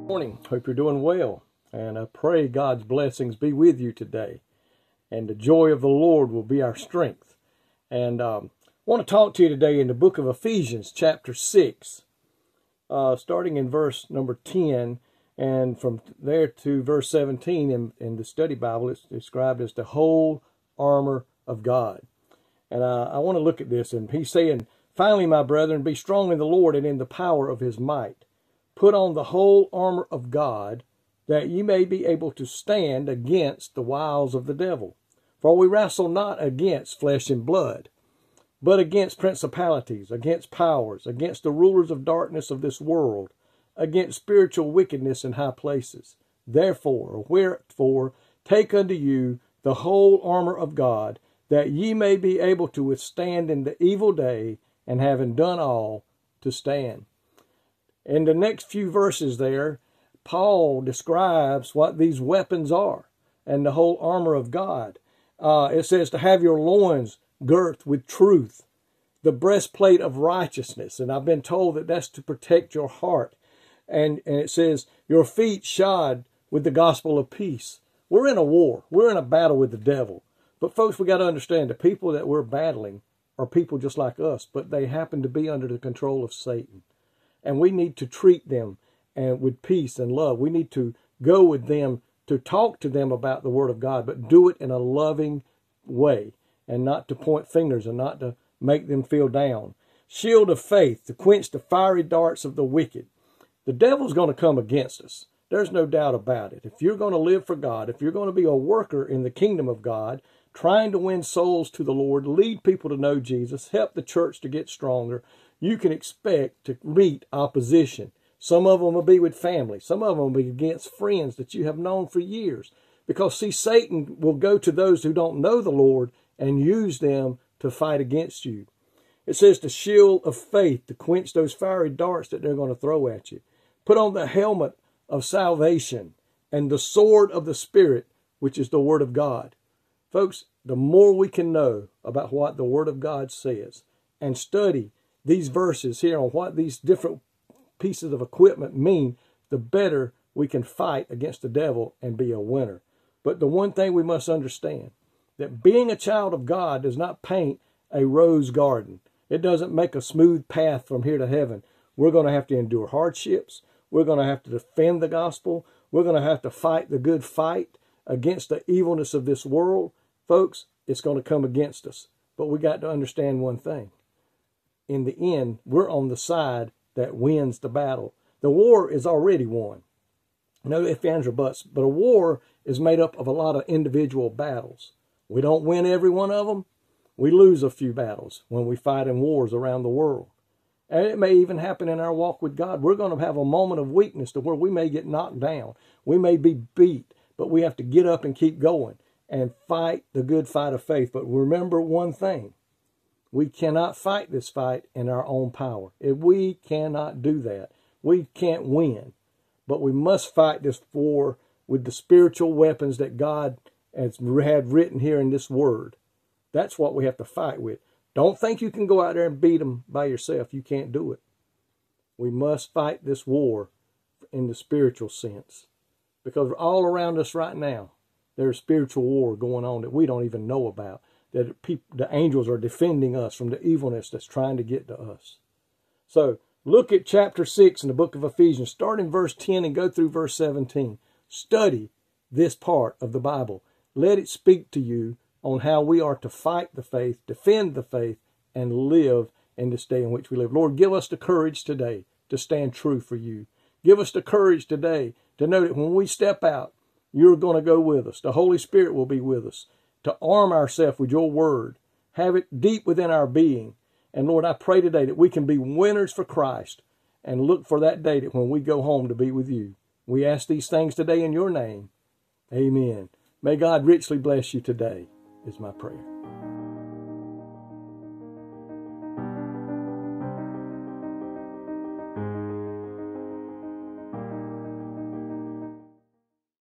Morning. Hope you're doing well, and I pray God's blessings be with you today, and the joy of the Lord will be our strength. And I want to talk to you today in the book of Ephesians, chapter 6, starting in verse number 10, and from there to verse 17 in the study Bible. It's described as the whole armor of God. And I want to look at this, and he's saying, "Finally, my brethren, be strong in the Lord and in the power of his might. Put on the whole armor of God, that ye may be able to stand against the wiles of the devil. For we wrestle not against flesh and blood, but against principalities, against powers, against the rulers of darkness of this world, against spiritual wickedness in high places. Wherefore, take unto you the whole armor of God, that ye may be able to withstand in the evil day, and having done all, to stand." In the next few verses there, Paul describes what these weapons are and the whole armor of God. It says to have your loins girt with truth, the breastplate of righteousness. And I've been told that that's to protect your heart. And it says your feet shod with the gospel of peace. We're in a war. We're in a battle with the devil. But folks, we got to understand the people that we're battling are people just like us, but they happen to be under the control of Satan. And we need to treat them with peace and love. We need to go with them to talk to them about the Word of God, but do it in a loving way and not to point fingers and not to make them feel down. Shield of faith to quench the fiery darts of the wicked. The devil's going to come against us. There's no doubt about it. If you're going to live for God, if you're going to be a worker in the kingdom of God, trying to win souls to the Lord, lead people to know Jesus, help the church to get stronger, you can expect to meet opposition. Some of them will be with family. Some of them will be against friends that you have known for years. Because, see, Satan will go to those who don't know the Lord and use them to fight against you. It says the shield of faith to quench those fiery darts that they're going to throw at you. Put on the helmet of salvation and the sword of the Spirit, which is the Word of God. Folks, the more we can know about what the Word of God says and study these verses here on what these different pieces of equipment mean, the better we can fight against the devil and be a winner. But the one thing we must understand, that being a child of God does not paint a rose garden. It doesn't make a smooth path from here to heaven. We're going to have to endure hardships. We're going to have to defend the gospel. We're going to have to fight the good fight against the evilness of this world. Folks, it's going to come against us. But we got to understand one thing. In the end, we're on the side that wins the battle. The war is already won. No ifs, ands, or buts, but a war is made up of a lot of individual battles. We don't win every one of them. We lose a few battles when we fight in wars around the world. And it may even happen in our walk with God. We're going to have a moment of weakness to where we may get knocked down. We may be beat, but we have to get up and keep going and fight the good fight of faith. But remember one thing. We cannot fight this fight in our own power. We cannot do that. We can't win. But we must fight this war with the spiritual weapons that God has had written here in this word. That's what we have to fight with. Don't think you can go out there and beat them by yourself. You can't do it. We must fight this war in the spiritual sense. Because all around us right now, there's spiritual war going on that we don't even know about. That the angels are defending us from the evilness that's trying to get to us. So look at chapter 6 in the book of Ephesians. Start in verse 10 and go through verse 17. Study this part of the Bible. Let it speak to you on how we are to fight the faith, defend the faith, and live in this day in which we live. Lord, give us the courage today to stand true for you. Give us the courage today to know that when we step out, you're going to go with us. The Holy Spirit will be with us. To arm ourselves with your word. Have it deep within our being. And Lord, I pray today that we can be winners for Christ and look for that day that when we go home to be with you. We ask these things today in your name. Amen. May God richly bless you today is my prayer.